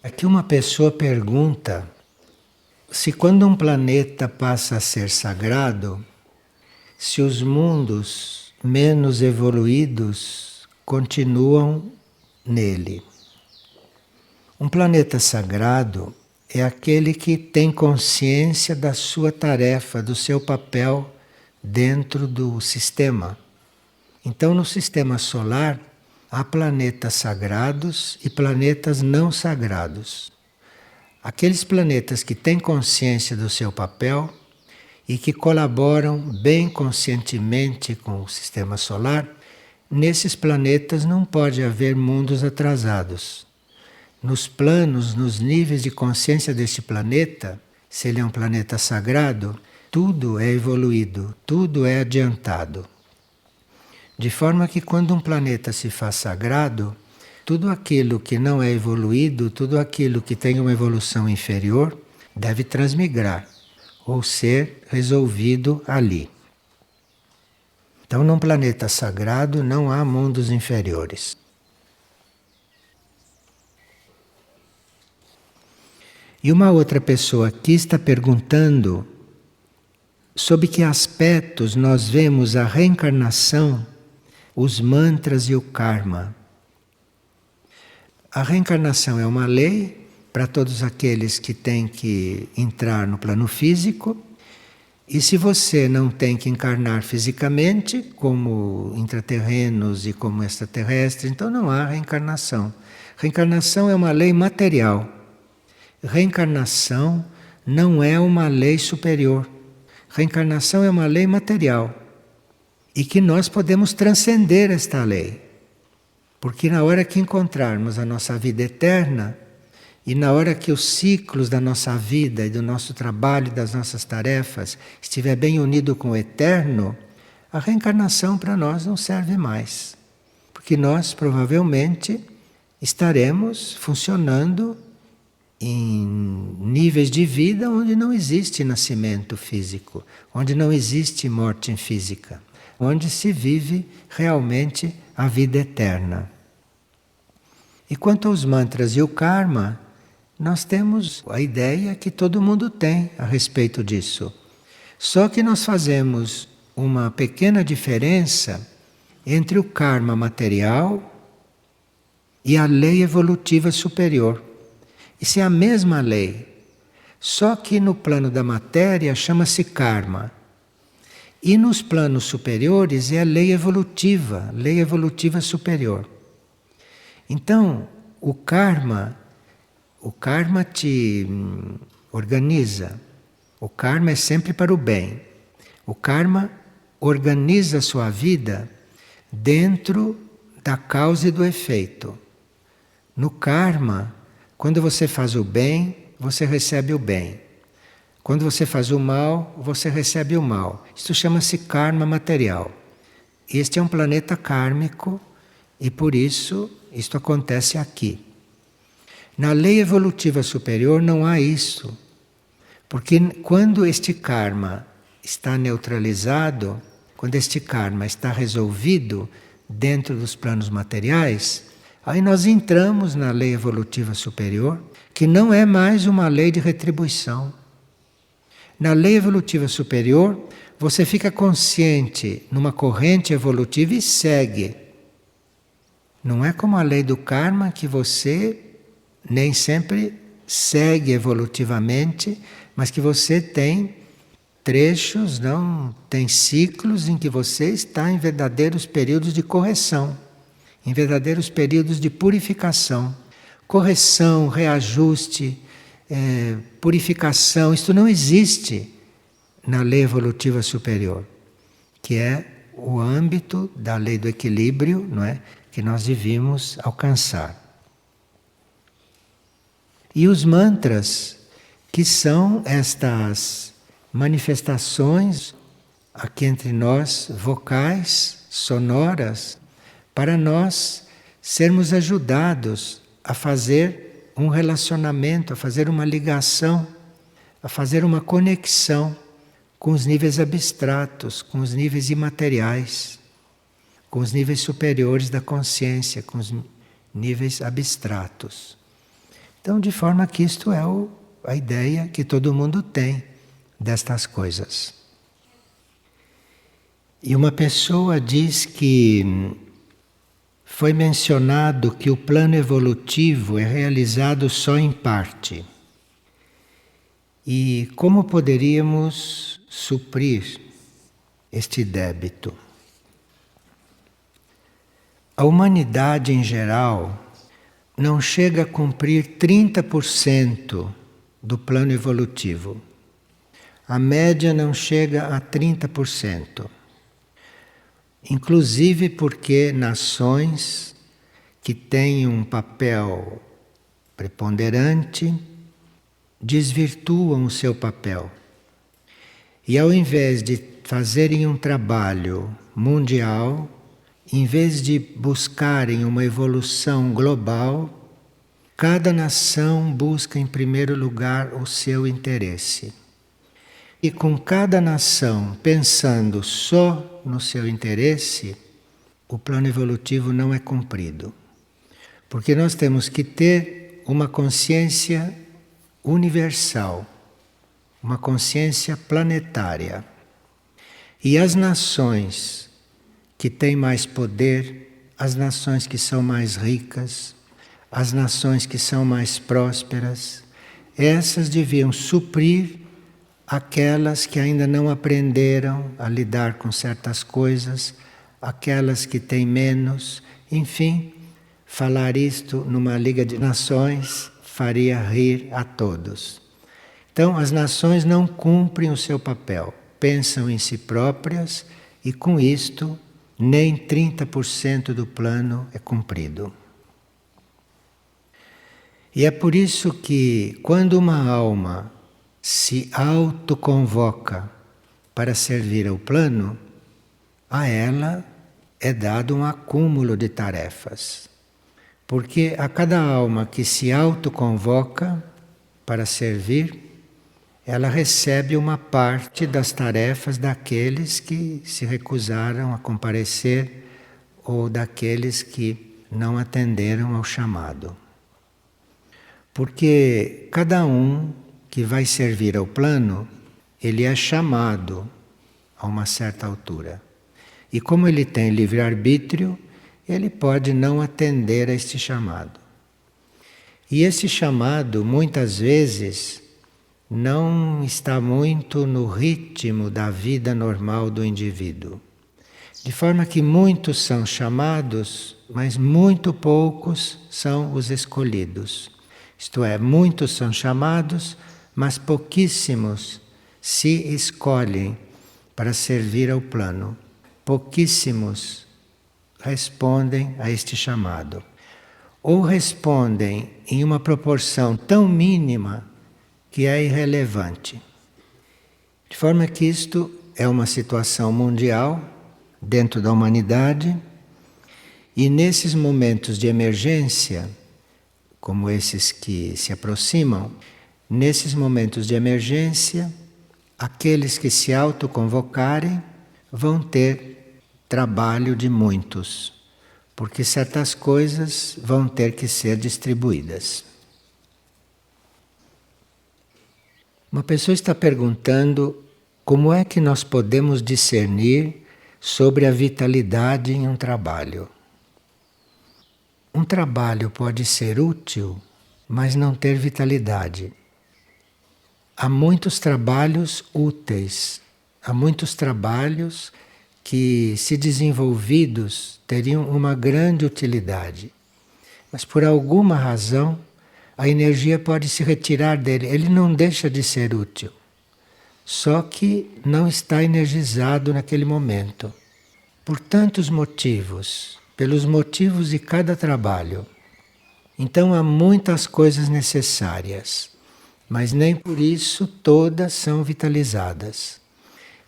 Aqui uma pessoa pergunta se quando um planeta passa a ser sagrado, se os mundos menos evoluídos continuam nele. Um planeta sagrado é aquele que tem consciência da sua tarefa, do seu papel dentro do sistema. Então, no sistema solar, há planetas sagrados e planetas não sagrados. Aqueles planetas que têm consciência do seu papel e que colaboram bem conscientemente com o sistema solar, nesses planetas não pode haver mundos atrasados. Nos planos, nos níveis de consciência deste planeta, se ele é um planeta sagrado, tudo é evoluído, tudo é adiantado. De forma que quando um planeta se faz sagrado, tudo aquilo que não é evoluído, tudo aquilo que tem uma evolução inferior, deve transmigrar ou ser resolvido ali. Então, num planeta sagrado não há mundos inferiores. E uma outra pessoa aqui está perguntando sob que aspectos nós vemos a reencarnação, os mantras e o karma. A reencarnação é uma lei para todos aqueles que têm que entrar no plano físico. E se você não tem que encarnar fisicamente, como intraterrenos e como extraterrestres, então não há reencarnação. Reencarnação é uma lei material. Reencarnação não é uma lei superior. Reencarnação é uma lei material. E que nós podemos transcender esta lei. Porque na hora que encontrarmos a nossa vida eterna, e na hora que os ciclos da nossa vida e do nosso trabalho e das nossas tarefas estiver bem unido com o eterno, a reencarnação para nós não serve mais. Porque nós provavelmente estaremos funcionando em níveis de vida onde não existe nascimento físico, onde não existe morte física, onde se vive realmente a vida eterna. E quanto aos mantras e o karma, nós temos a ideia que todo mundo tem a respeito disso. Só que nós fazemos uma pequena diferença entre o karma material e a lei evolutiva superior. Isso é a mesma lei, só que no plano da matéria chama-se karma. E nos planos superiores é a lei evolutiva superior. Então, o karma te organiza. O karma é sempre para o bem. O karma organiza a sua vida dentro da causa e do efeito. No karma, quando você faz o bem, você recebe o bem. Quando você faz o mal, você recebe o mal. Isso chama-se karma material. Este é um planeta kármico e por isso isto acontece aqui. Na lei evolutiva superior não há isso. Porque quando este karma está neutralizado, quando este karma está resolvido dentro dos planos materiais, aí nós entramos na lei evolutiva superior, que não é mais uma lei de retribuição. Na lei evolutiva superior, você fica consciente numa corrente evolutiva e segue. Não é como a lei do karma que você nem sempre segue evolutivamente, mas que você tem trechos, não, tem ciclos em que você está em verdadeiros períodos de correção, em verdadeiros períodos de purificação. Correção, reajuste, purificação, isto não existe na lei evolutiva superior, que é o âmbito da lei do equilíbrio, não é, que nós devíamos alcançar. E os mantras, que são estas manifestações aqui entre nós, vocais, sonoras, para nós sermos ajudados a fazer um relacionamento, a fazer uma ligação, a fazer uma conexão com os níveis abstratos, com os níveis imateriais, com os níveis superiores da consciência, com os níveis abstratos. Então, de forma que isto é a ideia que todo mundo tem destas coisas. E uma pessoa diz que foi mencionado que o plano evolutivo é realizado só em parte. E como poderíamos suprir este débito? A humanidade em geral não chega a cumprir 30% do plano evolutivo. A média não chega a 30%. Inclusive porque nações que têm um papel preponderante desvirtuam o seu papel. E ao invés de fazerem um trabalho mundial, em vez de buscarem uma evolução global, cada nação busca em primeiro lugar o seu interesse. E com cada nação pensando só no seu interesse, o plano evolutivo não é cumprido. Porque nós temos que ter uma consciência universal, uma consciência planetária. E as nações que têm mais poder, as nações que são mais ricas, as nações que são mais prósperas, essas deviam suprir aquelas que ainda não aprenderam a lidar com certas coisas, aquelas que têm menos, enfim, falar isto numa Liga de Nações faria rir a todos. Então, as nações não cumprem o seu papel, pensam em si próprias e com isto nem 30% do plano é cumprido. E é por isso que quando uma alma se autoconvoca para servir ao plano, a ela é dado um acúmulo de tarefas. Porque a cada alma que se autoconvoca para servir, ela recebe uma parte das tarefas daqueles que se recusaram a comparecer ou daqueles que não atenderam ao chamado. Porque cada um que vai servir ao plano, ele é chamado a uma certa altura. E como ele tem livre-arbítrio, ele pode não atender a este chamado. E esse chamado, muitas vezes, não está muito no ritmo da vida normal do indivíduo. De forma que muitos são chamados, mas muito poucos são os escolhidos. Isto é, muitos são chamados, mas pouquíssimos se escolhem para servir ao plano. Pouquíssimos respondem a este chamado. Ou respondem em uma proporção tão mínima que é irrelevante. De forma que isto é uma situação mundial dentro da humanidade e nesses momentos de emergência, como esses que se aproximam, nesses momentos de emergência, aqueles que se autoconvocarem vão ter trabalho de muitos, porque certas coisas vão ter que ser distribuídas. Uma pessoa está perguntando como é que nós podemos discernir sobre a vitalidade em um trabalho. Um trabalho pode ser útil, mas não ter vitalidade. Há muitos trabalhos úteis, há muitos trabalhos que, se desenvolvidos, teriam uma grande utilidade. Mas por alguma razão, a energia pode se retirar dele. Ele não deixa de ser útil. Só que não está energizado naquele momento. Por tantos motivos, pelos motivos de cada trabalho. Então há muitas coisas necessárias, mas nem por isso todas são vitalizadas.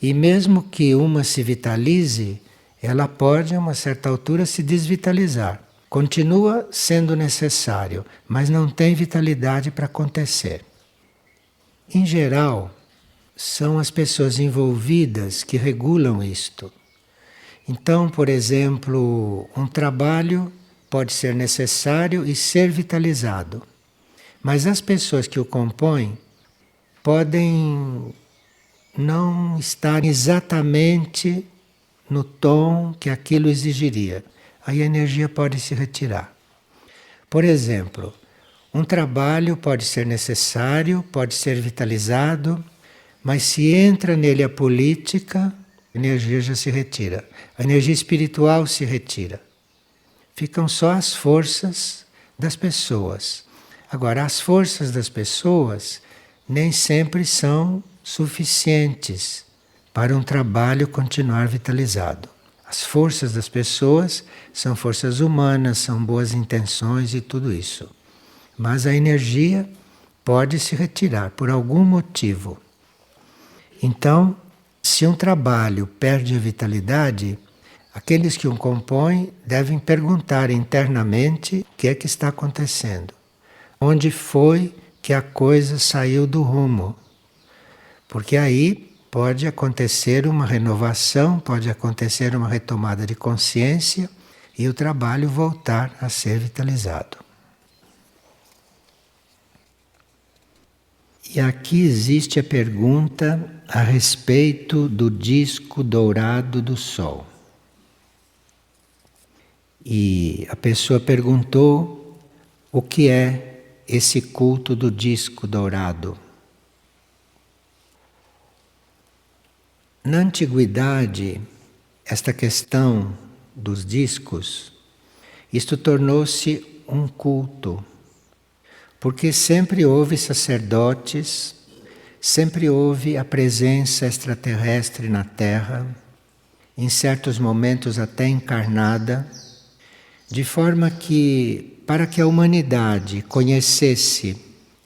E mesmo que uma se vitalize, ela pode a uma certa altura se desvitalizar. Continua sendo necessário, mas não tem vitalidade para acontecer. Em geral, são as pessoas envolvidas que regulam isto. Então, por exemplo, um trabalho pode ser necessário e ser vitalizado, Mas as pessoas que o compõem podem não estar exatamente no tom que aquilo exigiria. Aí a energia pode se retirar. Por exemplo, um trabalho pode ser necessário, pode ser vitalizado, mas se entra nele a política, a energia já se retira. A energia espiritual se retira. Ficam só as forças das pessoas. Agora, as forças das pessoas nem sempre são suficientes para um trabalho continuar vitalizado. As forças das pessoas são forças humanas, são boas intenções e tudo isso. Mas a energia pode se retirar por algum motivo. Então, se um trabalho perde a vitalidade, aqueles que o compõem devem perguntar internamente o que é que está acontecendo. Onde foi que a coisa saiu do rumo? Porque aí pode acontecer uma renovação, pode acontecer uma retomada de consciência e o trabalho voltar a ser vitalizado. E aqui existe a pergunta a respeito do disco dourado do Sol. E a pessoa perguntou o que é esse culto do disco dourado. Na antiguidade, esta questão dos discos, isto tornou-se um culto, porque sempre houve sacerdotes, sempre houve a presença extraterrestre na Terra, em certos momentos até encarnada, de forma que, para que a humanidade conhecesse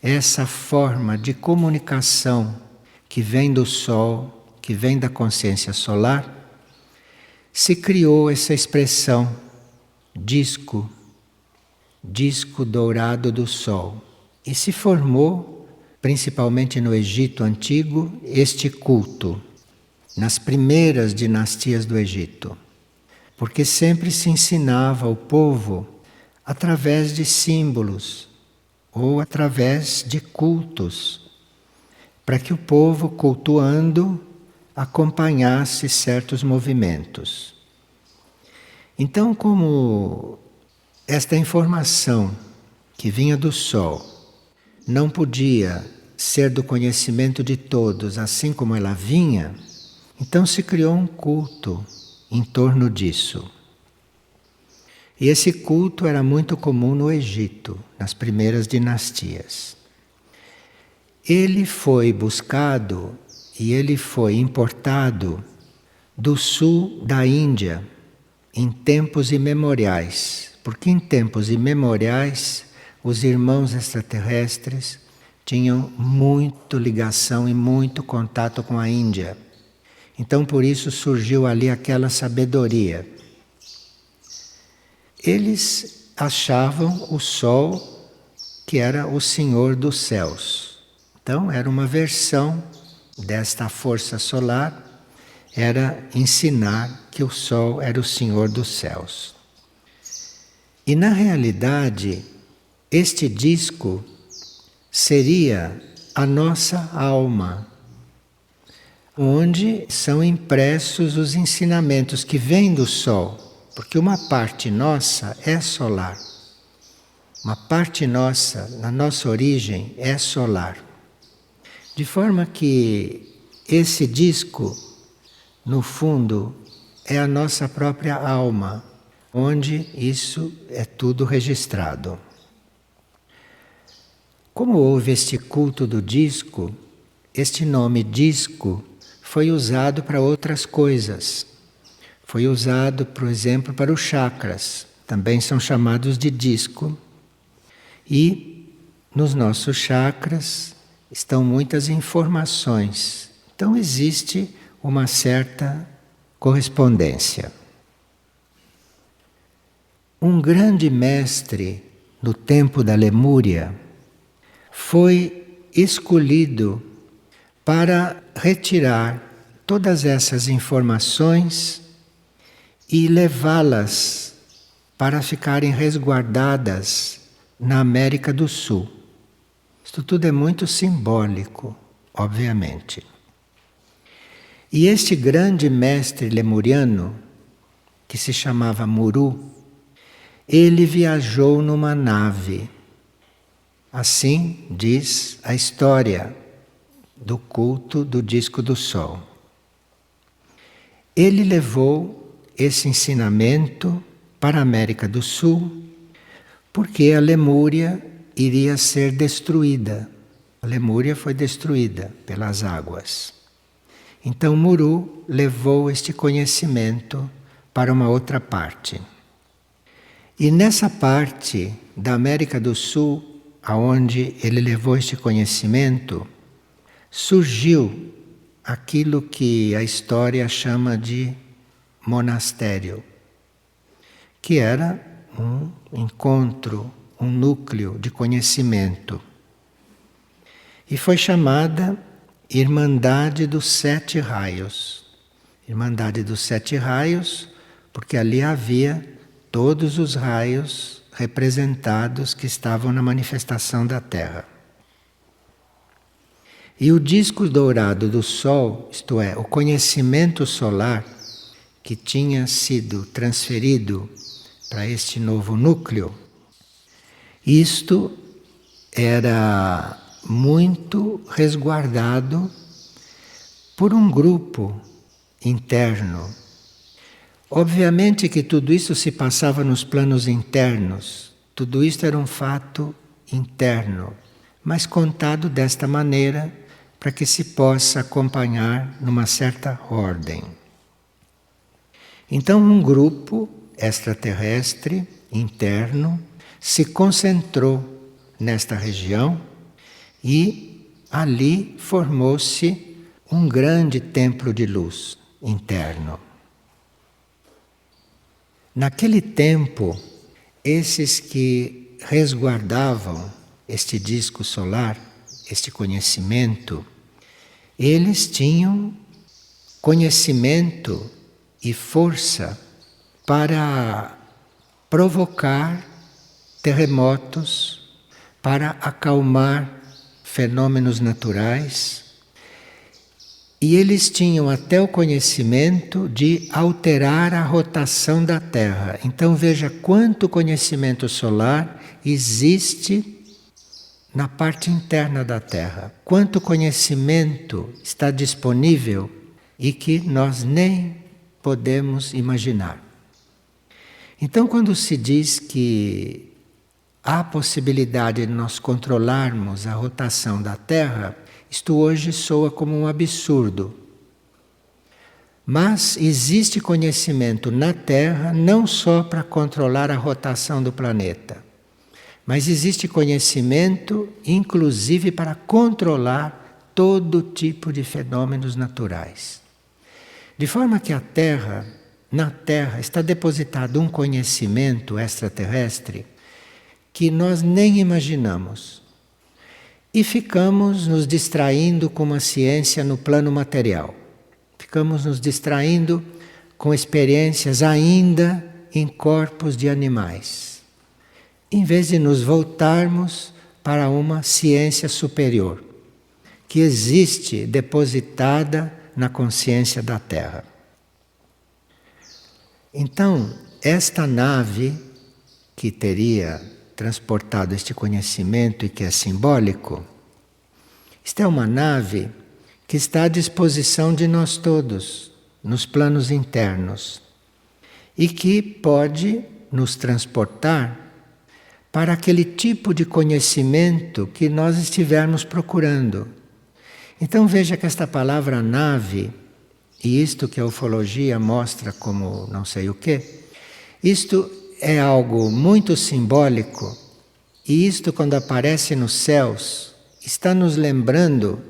essa forma de comunicação que vem do Sol, que vem da consciência solar, se criou essa expressão disco dourado do Sol. E se formou, principalmente no Egito Antigo, este culto, nas primeiras dinastias do Egito. Porque sempre se ensinava ao povo através de símbolos ou através de cultos, para que o povo, cultuando, acompanhasse certos movimentos. Então, como esta informação que vinha do Sol não podia ser do conhecimento de todos, assim como ela vinha, então se criou um culto em torno disso. E esse culto era muito comum no Egito, nas primeiras dinastias. Ele foi buscado e ele foi importado do sul da Índia em tempos imemoriais, porque em tempos imemoriais os irmãos extraterrestres tinham muito ligação e muito contato com a Índia. Então por isso surgiu ali aquela sabedoria. Eles achavam o Sol que era o Senhor dos céus. Então era uma versão desta força solar, era ensinar que o Sol era o Senhor dos céus. E na realidade, este disco seria a nossa alma, onde são impressos os ensinamentos que vêm do Sol, porque uma parte nossa é solar. Uma parte nossa, na nossa origem, é solar. De forma que esse disco, no fundo, é a nossa própria alma, onde isso é tudo registrado. Como houve este culto do disco, este nome disco foi usado para outras coisas. Foi usado, por exemplo, para os chakras, também são chamados de disco. E nos nossos chakras estão muitas informações. Então existe uma certa correspondência. Um grande mestre no tempo da Lemúria foi escolhido para retirar todas essas informações e levá-las para ficarem resguardadas na América do Sul. Isto tudo é muito simbólico, obviamente. E este grande mestre lemuriano, que se chamava Muru, ele viajou numa nave. Assim diz a história do culto do disco do Sol. Ele levou esse ensinamento para a América do Sul, porque a Lemúria iria ser destruída. A Lemúria foi destruída pelas águas. Então Muru levou este conhecimento para uma outra parte. E nessa parte da América do Sul, aonde ele levou este conhecimento, surgiu aquilo que a história chama de monastério, que era um encontro, um núcleo de conhecimento. E foi chamada Irmandade dos Sete Raios. Irmandade dos Sete Raios, porque ali havia todos os raios representados que estavam na manifestação da Terra. E o disco dourado do Sol, isto é, o conhecimento solar que tinha sido transferido para este novo núcleo, isto era muito resguardado por um grupo interno. Obviamente que tudo isso se passava nos planos internos, tudo isso era um fato interno, mas contado desta maneira para que se possa acompanhar numa certa ordem. Então, um grupo extraterrestre interno se concentrou nesta região e ali formou-se um grande templo de luz interno. Naquele tempo, esses que resguardavam este disco solar, este conhecimento, eles tinham conhecimento e força para provocar terremotos, para acalmar fenômenos naturais, e eles tinham até o conhecimento de alterar a rotação da Terra. Então veja quanto conhecimento solar existe na parte interna da Terra. Quanto conhecimento está disponível e que nós nem podemos imaginar. Então, quando se diz que há possibilidade de nós controlarmos a rotação da Terra, isto hoje soa como um absurdo. Mas existe conhecimento na Terra não só para controlar a rotação do planeta, mas existe conhecimento, inclusive, para controlar todo tipo de fenômenos naturais. De forma que na Terra, está depositado um conhecimento extraterrestre que nós nem imaginamos. E ficamos nos distraindo com uma ciência no plano material. Ficamos nos distraindo com experiências ainda em corpos de animais, em vez de nos voltarmos para uma ciência superior, que existe depositada na consciência da Terra. Então, esta nave que teria transportado este conhecimento e que é simbólico, esta é uma nave que está à disposição de nós todos, nos planos internos, e que pode nos transportar para aquele tipo de conhecimento que nós estivermos procurando. Então veja que esta palavra nave, e isto que a ufologia mostra como não sei o quê, isto é algo muito simbólico, e isto, quando aparece nos céus, está nos lembrando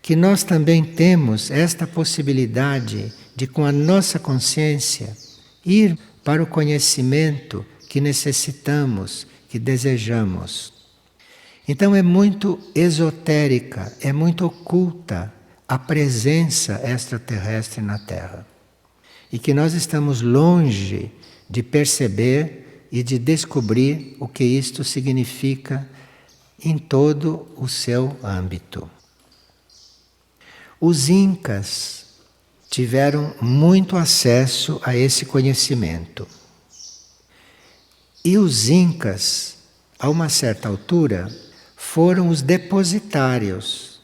que nós também temos esta possibilidade de, com a nossa consciência, ir para o conhecimento que necessitamos, que desejamos. Então é muito esotérica, é muito oculta a presença extraterrestre na Terra. E que nós estamos longe de perceber e de descobrir o que isto significa em todo o seu âmbito. Os incas tiveram muito acesso a esse conhecimento. E os incas, a uma certa altura, foram os depositários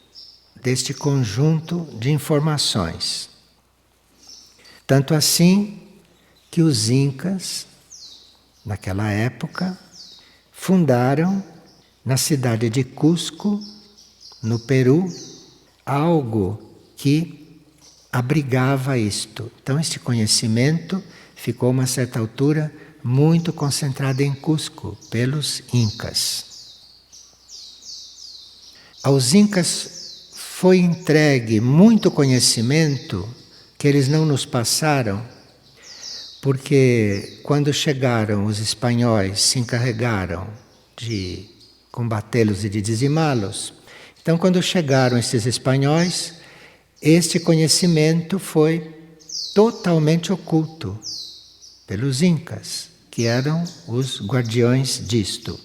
deste conjunto de informações. Tanto assim que os incas, naquela época, fundaram na cidade de Cusco, no Peru, algo que abrigava isto. Então, este conhecimento ficou, a uma certa altura, muito concentrado em Cusco, pelos incas. Aos incas foi entregue muito conhecimento que eles não nos passaram, porque quando chegaram os espanhóis se encarregaram de combatê-los e de dizimá-los. Então, quando chegaram esses espanhóis, este conhecimento foi totalmente oculto pelos incas, que eram os guardiões disto.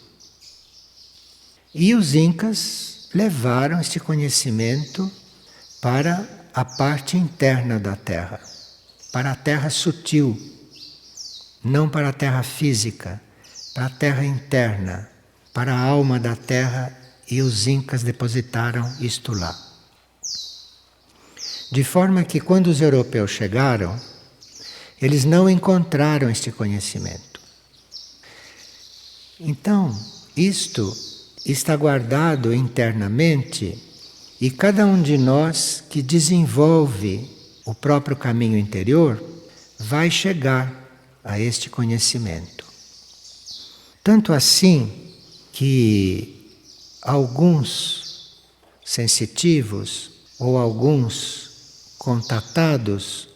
E os incas levaram este conhecimento para a parte interna da Terra, para a Terra sutil, não para a Terra física, para a Terra interna, para a alma da Terra, e os incas depositaram isto lá. De forma que quando os europeus chegaram, eles não encontraram este conhecimento. Então, isto está guardado internamente e cada um de nós que desenvolve o próprio caminho interior vai chegar a este conhecimento. Tanto assim que alguns sensitivos ou alguns contatados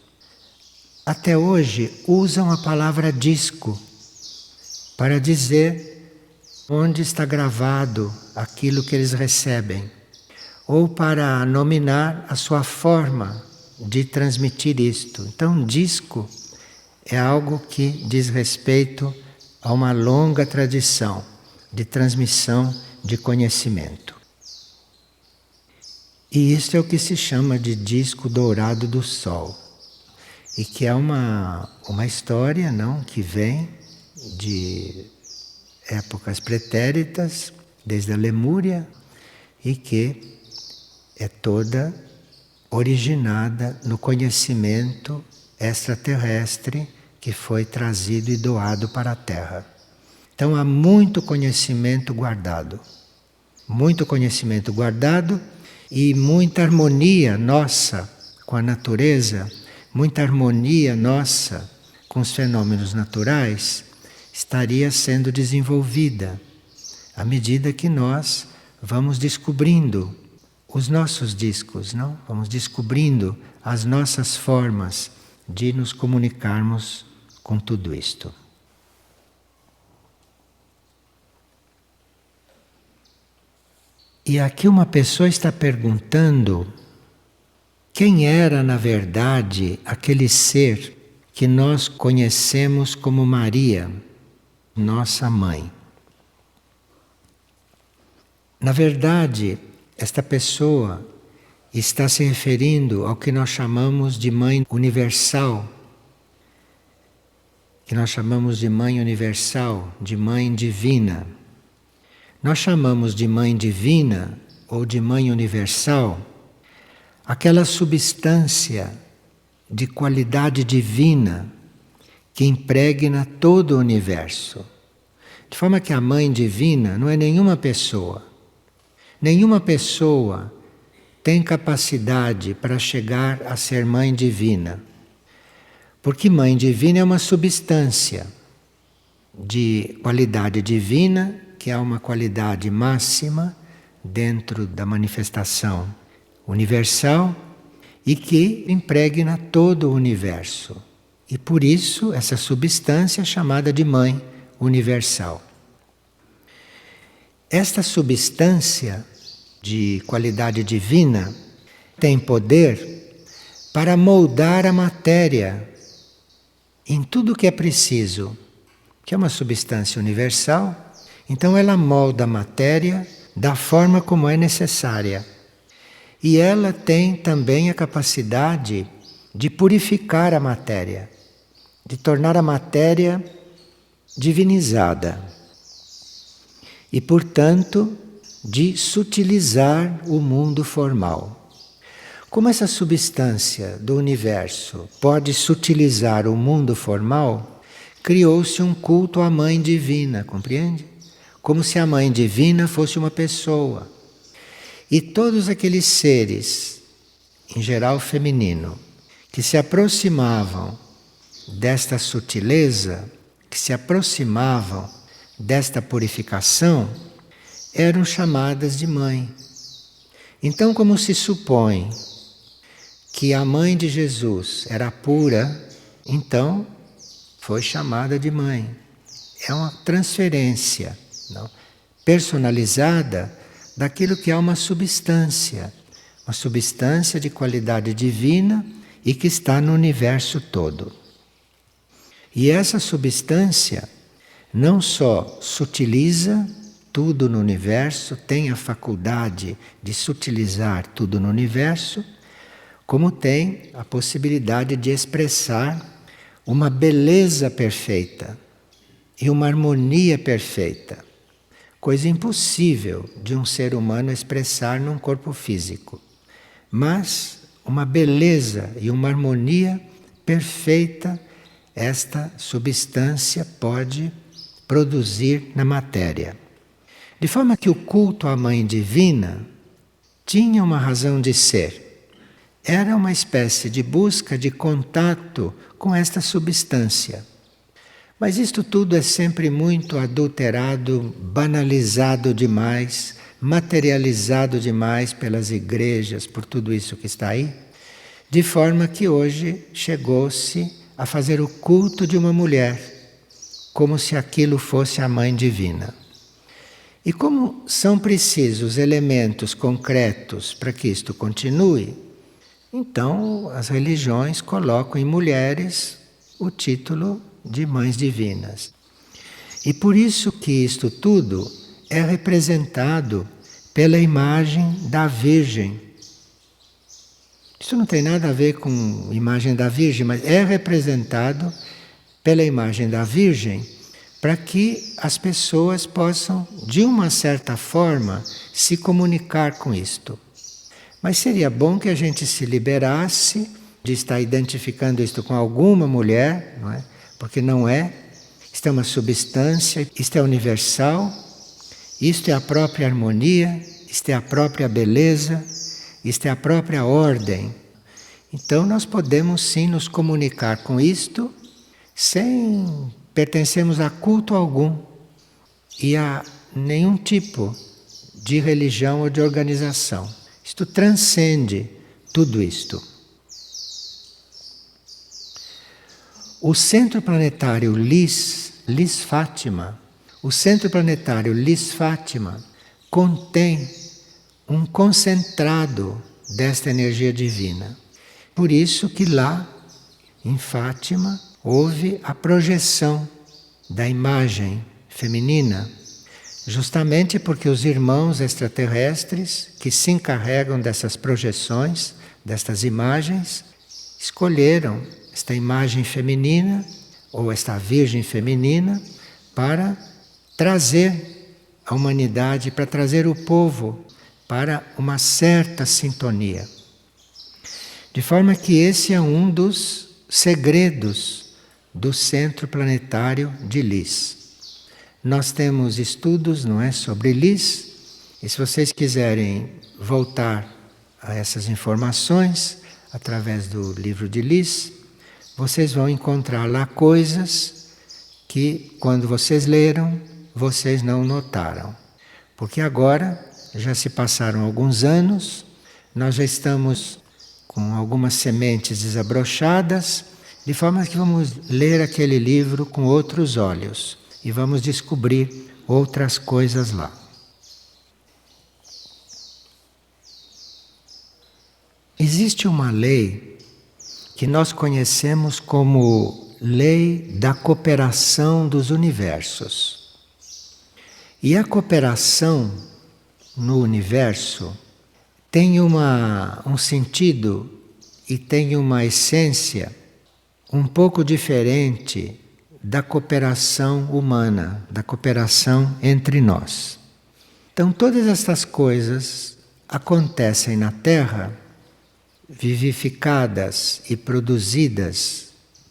até hoje usam a palavra disco para dizer onde está gravado aquilo que eles recebem, ou para nominar a sua forma de transmitir isto. Então, disco é algo que diz respeito a uma longa tradição de transmissão de conhecimento. E isto é o que se chama de disco dourado do Sol. E que é uma história, não, que vem de épocas pretéritas, desde a Lemúria, e que é toda originada no conhecimento extraterrestre que foi trazido e doado para a Terra. Então há muito conhecimento guardado e muita harmonia nossa com a natureza, muita harmonia nossa com os fenômenos naturais estaria sendo desenvolvida à medida que nós vamos descobrindo os nossos discos, não? Vamos descobrindo as nossas formas de nos comunicarmos com tudo isto. E aqui uma pessoa está perguntando quem era, na verdade, aquele ser que nós conhecemos como Maria, nossa mãe. Na verdade, esta pessoa está se referindo ao que nós chamamos de mãe universal, que nós chamamos de mãe universal, de mãe divina. Nós chamamos de mãe divina ou de mãe universal aquela substância de qualidade divina que impregna todo o universo. De forma que a mãe divina não é nenhuma pessoa. Nenhuma pessoa tem capacidade para chegar a ser mãe divina. Porque mãe divina é uma substância de qualidade divina, que é uma qualidade máxima dentro da manifestação universal e que impregna todo o universo. E por isso essa substância é chamada de mãe universal. Esta substância de qualidade divina tem poder para moldar a matéria em tudo o que é preciso, que é uma substância universal. Então ela molda a matéria da forma como é necessária. E ela tem também a capacidade de purificar a matéria, de tornar a matéria divinizada e, portanto, de sutilizar o mundo formal. Como essa substância do universo pode sutilizar o mundo formal, criou-se um culto à Mãe Divina, compreende? Como se a Mãe Divina fosse uma pessoa. E todos aqueles seres, em geral feminino, que se aproximavam desta sutileza, que se aproximavam desta purificação, eram chamadas de mãe. Então, como se supõe que a mãe de Jesus era pura, então foi chamada de mãe. É uma transferência, não? Personalizada daquilo que é uma substância de qualidade divina e que está no universo todo. E essa substância não só sutiliza tudo no universo, tem a faculdade de sutilizar tudo no universo, como tem a possibilidade de expressar uma beleza perfeita e uma harmonia perfeita. Coisa impossível de um ser humano expressar num corpo físico. Mas uma beleza e uma harmonia perfeita esta substância pode produzir na matéria. De forma que o culto à Mãe Divina tinha uma razão de ser. Era uma espécie de busca de contato com esta substância. Mas isto tudo é sempre muito adulterado, banalizado demais, materializado demais pelas igrejas, por tudo isso que está aí, de forma que hoje chegou-se a fazer o culto de uma mulher, como se aquilo fosse a Mãe Divina. E como são precisos elementos concretos para que isto continue, então as religiões colocam em mulheres o título de mães divinas. E por isso que isto tudo é representado pela imagem da Virgem. Isso não tem nada a ver com a imagem da Virgem, mas é representado pela imagem da Virgem para que as pessoas possam, de uma certa forma, se comunicar com isto. Mas seria bom que a gente se liberasse de estar identificando isto com alguma mulher, não é? Porque não é. Isto é uma substância, isto é universal, isto é a própria harmonia, isto é a própria beleza, isto é a própria ordem. Então nós podemos sim nos comunicar com isto sem pertencermos a culto algum e a nenhum tipo de religião ou de organização. Isto transcende tudo isto. O Centro Planetário Lis-Fátima, o Centro Planetário Lis-Fátima contém um concentrado desta energia divina. Por isso que lá, em Fátima, houve a projeção da imagem feminina, justamente porque os irmãos extraterrestres que se encarregam dessas projeções, destas imagens, escolheram esta imagem feminina, ou esta Virgem feminina, para trazer a humanidade, para trazer o povo para uma certa sintonia. De forma que esse é um dos segredos do Centro Planetário de Lis. Nós temos estudos, não é, sobre Lis, e se vocês quiserem voltar a essas informações através do livro de Lis, vocês vão encontrar lá coisas que, quando vocês leram, vocês não notaram. Porque agora, já se passaram alguns anos, nós já estamos com algumas sementes desabrochadas, de forma que vamos ler aquele livro com outros olhos e vamos descobrir outras coisas lá. Existe uma lei que nós conhecemos como lei da cooperação dos universos. E a cooperação no universo tem um sentido e tem uma essência um pouco diferente da cooperação humana, da cooperação entre nós. Então, todas estas coisas acontecem na Terra, vivificadas e produzidas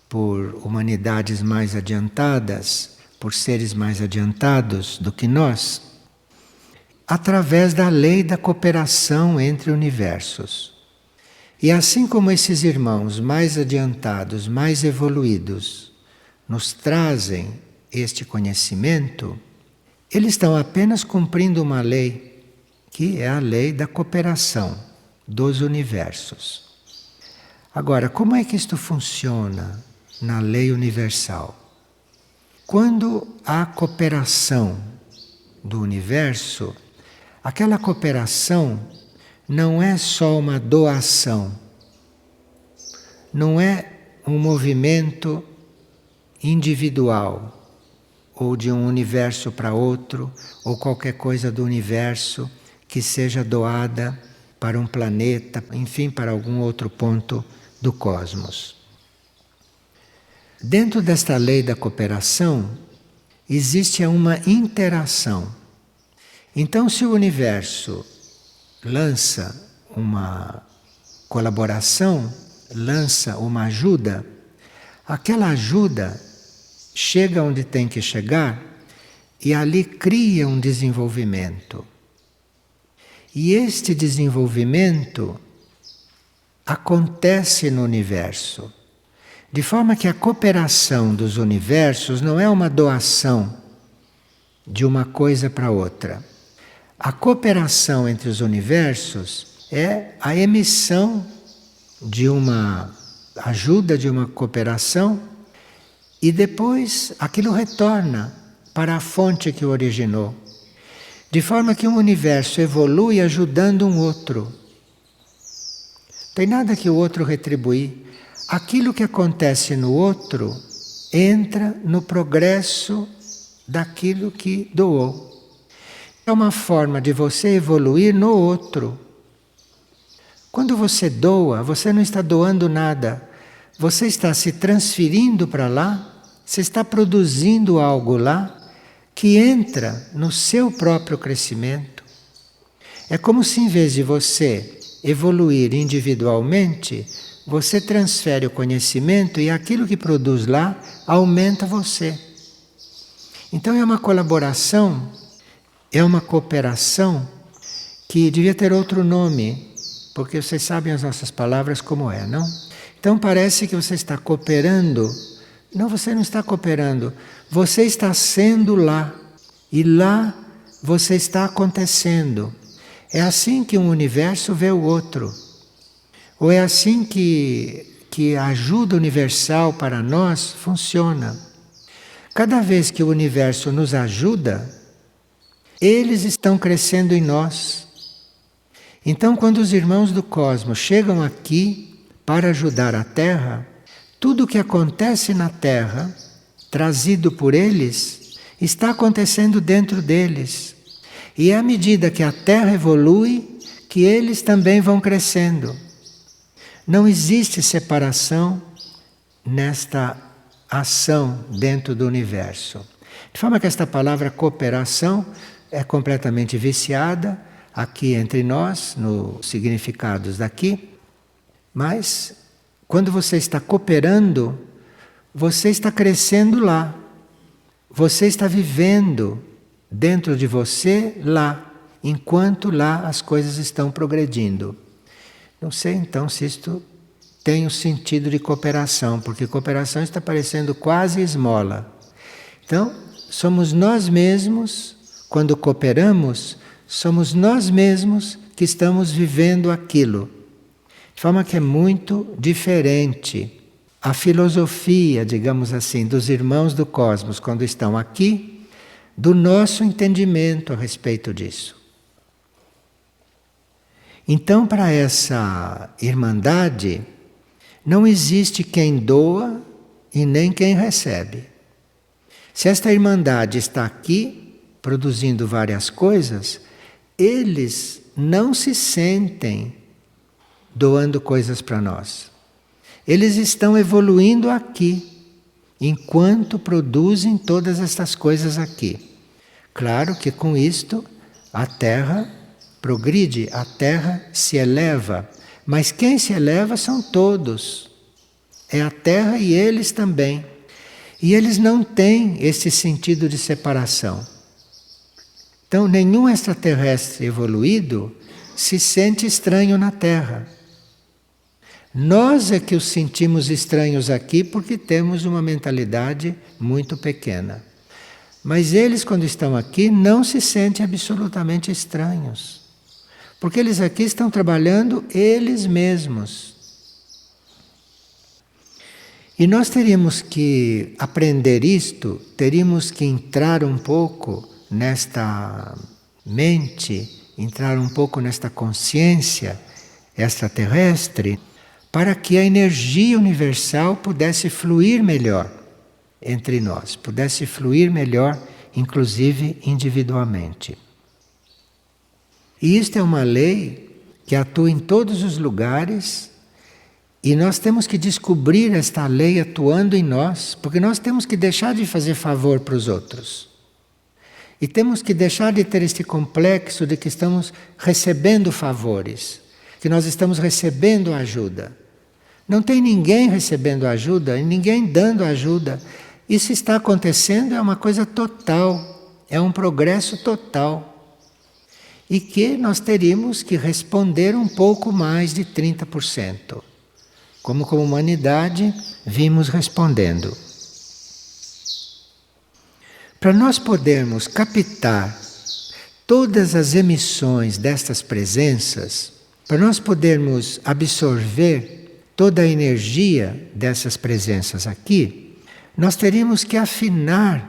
por humanidades mais adiantadas, por seres mais adiantados do que nós, através da lei da cooperação entre universos. E assim como esses irmãos mais adiantados, mais evoluídos, nos trazem este conhecimento, eles estão apenas cumprindo uma lei, que é a lei da cooperação dos universos. Agora, como é que isto funciona na lei universal? Quando há cooperação do universo, aquela cooperação não é só uma doação, não é um movimento individual, ou de um universo para outro, ou qualquer coisa do universo que seja doada para um planeta, enfim, para algum outro ponto do cosmos. Dentro desta lei da cooperação, existe uma interação. Então, se o universo lança uma colaboração, lança uma ajuda, aquela ajuda chega onde tem que chegar e ali cria um desenvolvimento. E este desenvolvimento acontece no universo, de forma que a cooperação dos universos não é uma doação de uma coisa para outra. A cooperação entre os universos é a emissão de uma ajuda, de uma cooperação, e depois aquilo retorna para a fonte que o originou. De forma que um universo evolui ajudando um outro. Não tem nada que o outro retribuir. Aquilo que acontece no outro entra no progresso daquilo que doou. É uma forma de você evoluir no outro. Quando você doa, você não está doando nada. Você está se transferindo para lá, você está produzindo algo lá que entra no seu próprio crescimento. É como se, em vez de você evoluir individualmente, você transfere o conhecimento e aquilo que produz lá aumenta você. Então é uma colaboração, é uma cooperação que devia ter outro nome, porque vocês sabem as nossas palavras como é, não? Então parece que você está cooperando. Não, você não está cooperando. Você está sendo lá. E lá você está acontecendo. É assim que um universo vê o outro. Ou é assim que a ajuda universal para nós funciona. Cada vez que o universo nos ajuda, eles estão crescendo em nós. Então, quando os irmãos do cosmos chegam aqui para ajudar a Terra, tudo o que acontece na Terra, trazido por eles, está acontecendo dentro deles. E é à medida que a Terra evolui, que eles também vão crescendo. Não existe separação nesta ação dentro do universo. De forma que esta palavra cooperação é completamente viciada aqui entre nós, nos significados daqui, mas quando você está cooperando, você está crescendo lá. Você está vivendo dentro de você lá, enquanto lá as coisas estão progredindo. Não sei então se isto tem o sentido de cooperação, porque cooperação está parecendo quase esmola. Então, somos nós mesmos, quando cooperamos, somos nós mesmos que estamos vivendo aquilo. De forma que é muito diferente a filosofia, digamos assim, dos irmãos do cosmos quando estão aqui, do nosso entendimento a respeito disso. Então, para essa irmandade, não existe quem doa e nem quem recebe. Se esta irmandade está aqui, produzindo várias coisas, eles não se sentem doando coisas para nós. Eles estão evoluindo aqui, enquanto produzem todas estas coisas aqui. Claro que com isto a Terra progride, a Terra se eleva, mas quem se eleva são todos. É a Terra e eles também. E eles não têm esse sentido de separação. Então, nenhum extraterrestre evoluído se sente estranho na Terra. Nós é que os sentimos estranhos aqui porque temos uma mentalidade muito pequena. Mas eles, quando estão aqui, não se sentem absolutamente estranhos. Porque eles aqui estão trabalhando eles mesmos. E nós teríamos que aprender isto, teríamos que entrar um pouco nesta mente, entrar um pouco nesta consciência extraterrestre, para que a energia universal pudesse fluir melhor entre nós, pudesse fluir melhor, inclusive individualmente. E isto é uma lei que atua em todos os lugares, e nós temos que descobrir esta lei atuando em nós, porque nós temos que deixar de fazer favor para os outros. E temos que deixar de ter este complexo de que estamos recebendo favores, que nós estamos recebendo ajuda. Não tem ninguém recebendo ajuda e ninguém dando ajuda. Isso está acontecendo, é uma coisa total, é um progresso total. E que nós teríamos que responder um pouco mais de 30%. Como humanidade, vimos respondendo. Para nós podermos captar todas as emissões destas presenças, para nós podermos absorver toda a energia dessas presenças aqui, nós teríamos que afinar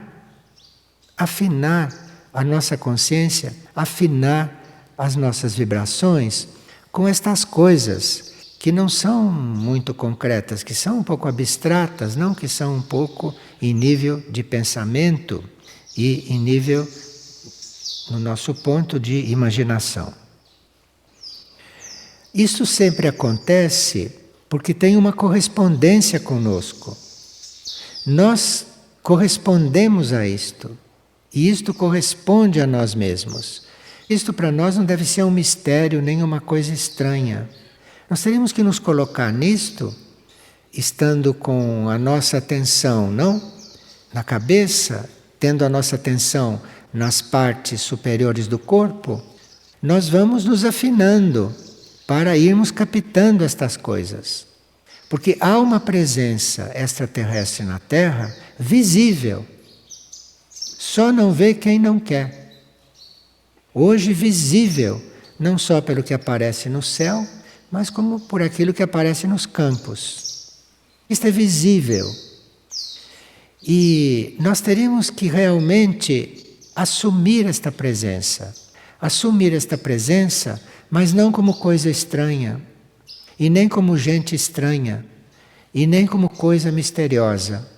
a nossa consciência, afinar as nossas vibrações com estas coisas que não são muito concretas, que são um pouco abstratas, não, que são um pouco em nível de pensamento e em nível, no nosso ponto, de imaginação. Isso sempre acontece porque tem uma correspondência conosco. Nós correspondemos a isto, e isto corresponde a nós mesmos. Isto para nós não deve ser um mistério, nem uma coisa estranha. Nós teríamos que nos colocar nisto, estando com a nossa atenção, não? Na cabeça, tendo a nossa atenção nas partes superiores do corpo, nós vamos nos afinando para irmos captando estas coisas. Porque há uma presença extraterrestre na Terra visível. Só não vê quem não quer. Hoje visível, não só pelo que aparece no céu, mas como por aquilo que aparece nos campos. Isto é visível. E nós teríamos que realmente assumir esta presença. Assumir esta presença, mas não como coisa estranha, e nem como gente estranha, e nem como coisa misteriosa.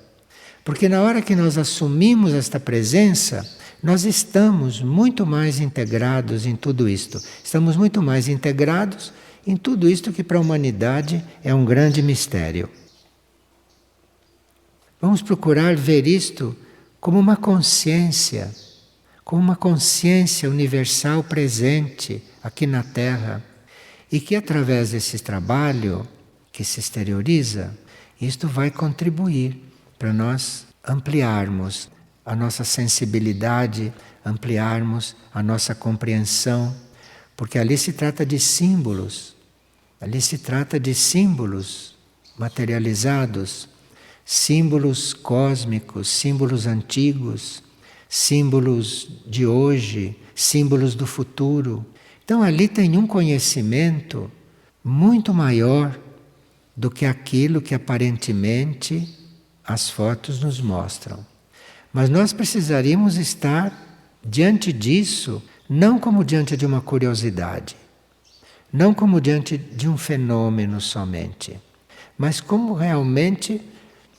Porque na hora que nós assumimos esta presença, nós estamos muito mais integrados em tudo isto. Estamos muito mais integrados em tudo isto que para a humanidade é um grande mistério. Vamos procurar ver isto como uma consciência universal presente aqui na Terra, e que através desse trabalho que se exterioriza, isto vai contribuir para nós ampliarmos a nossa sensibilidade, ampliarmos a nossa compreensão, porque ali se trata de símbolos. Ali se trata de símbolos materializados, símbolos cósmicos, símbolos antigos, símbolos de hoje, símbolos do futuro. Então ali tem um conhecimento muito maior do que aquilo que aparentemente as fotos nos mostram. Mas nós precisaríamos estar diante disso, não como diante de uma curiosidade, não como diante de um fenômeno somente, mas como realmente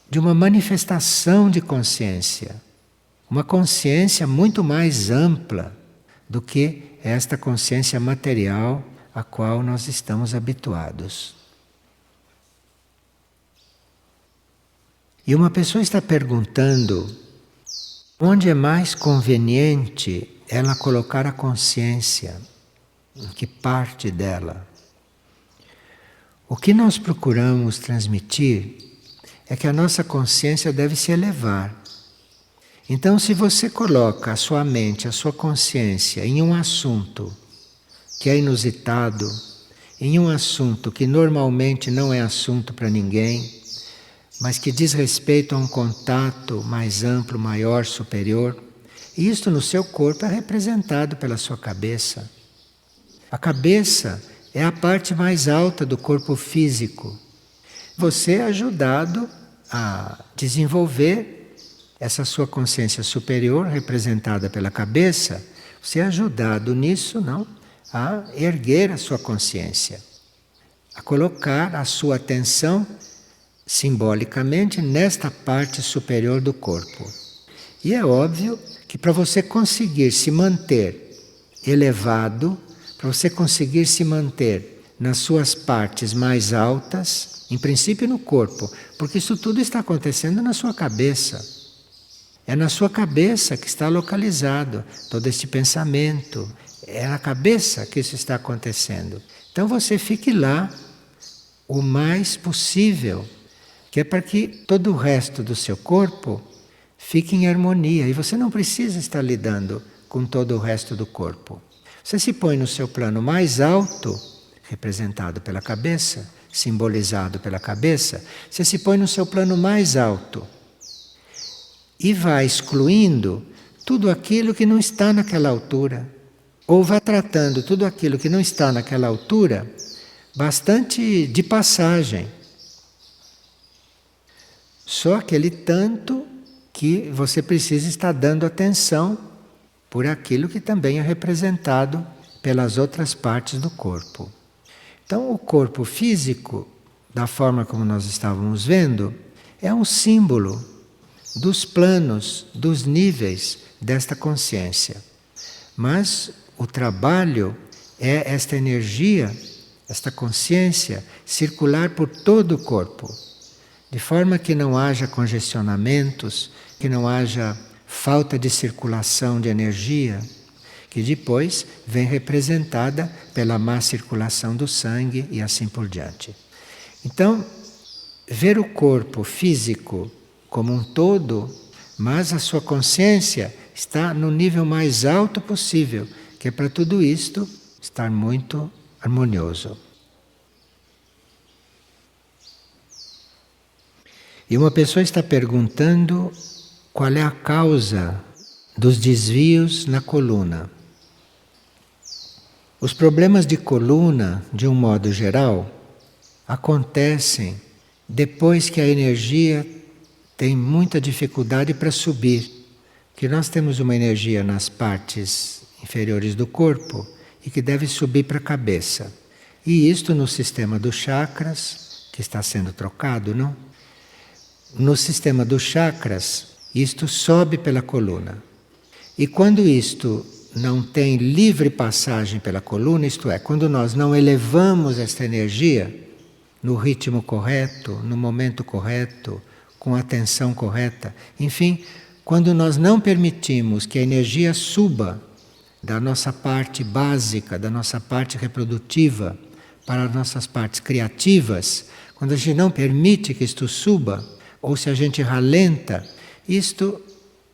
de uma manifestação de consciência. Uma consciência muito mais ampla do que é esta consciência material a qual nós estamos habituados. E uma pessoa está perguntando onde é mais conveniente ela colocar a consciência, em que parte dela. O que nós procuramos transmitir é que a nossa consciência deve se elevar. Então, se você coloca a sua mente, a sua consciência em um assunto que é inusitado, em um assunto que normalmente não é assunto para ninguém, mas que diz respeito a um contato mais amplo, maior, superior, e isto no seu corpo é representado pela sua cabeça. A cabeça é a parte mais alta do corpo físico. Você é ajudado a desenvolver essa sua consciência superior, representada pela cabeça, você é ajudado nisso, não? A erguer a sua consciência, a colocar a sua atenção simbolicamente nesta parte superior do corpo. E é óbvio que para você conseguir se manter elevado, para você conseguir se manter nas suas partes mais altas, em princípio no corpo, porque isso tudo está acontecendo na sua cabeça. É na sua cabeça que está localizado todo este pensamento. É na cabeça que isso está acontecendo. Então você fique lá o mais possível, que é para que todo o resto do seu corpo fique em harmonia. E você não precisa estar lidando com todo o resto do corpo. Você se põe no seu plano mais alto, representado pela cabeça, simbolizado pela cabeça, você se põe no seu plano mais alto e vai excluindo tudo aquilo que não está naquela altura. Ou vai tratando tudo aquilo que não está naquela altura bastante de passagem. Só aquele tanto que você precisa estar dando atenção por aquilo que também é representado pelas outras partes do corpo. Então, o corpo físico, da forma como nós estávamos vendo, é um símbolo dos planos, dos níveis desta consciência. Mas o trabalho é esta energia, esta consciência, circular por todo o corpo, de forma que não haja congestionamentos, que não haja falta de circulação de energia, que depois vem representada pela má circulação do sangue e assim por diante. Então, ver o corpo físico como um todo, mas a sua consciência está no nível mais alto possível, que é para tudo isto estar muito harmonioso. E uma pessoa está perguntando qual é a causa dos desvios na coluna. Os problemas de coluna, de um modo geral, acontecem depois que a energia tem muita dificuldade para subir. Que nós temos uma energia nas partes inferiores do corpo e que deve subir para a cabeça. E isto no sistema dos chakras, que está sendo trocado, não? No sistema dos chakras, isto sobe pela coluna. E quando isto não tem livre passagem pela coluna, isto é, quando nós não elevamos esta energia no ritmo correto, no momento correto, com a atenção correta, enfim, quando nós não permitimos que a energia suba da nossa parte básica, da nossa parte reprodutiva, para as nossas partes criativas, quando a gente não permite que isto suba, ou se a gente ralenta, isto,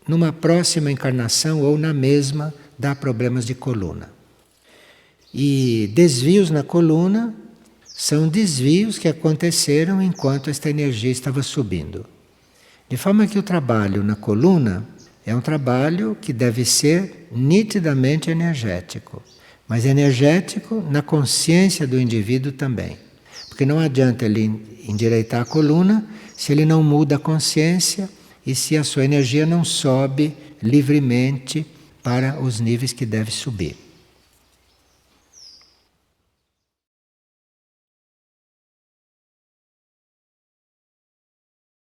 numa próxima encarnação ou na mesma, dá problemas de coluna. E desvios na coluna são desvios que aconteceram enquanto esta energia estava subindo. De forma que o trabalho na coluna é um trabalho que deve ser nitidamente energético, mas energético na consciência do indivíduo também. Porque não adianta ele endireitar a coluna se ele não muda a consciência e se a sua energia não sobe livremente para os níveis que deve subir.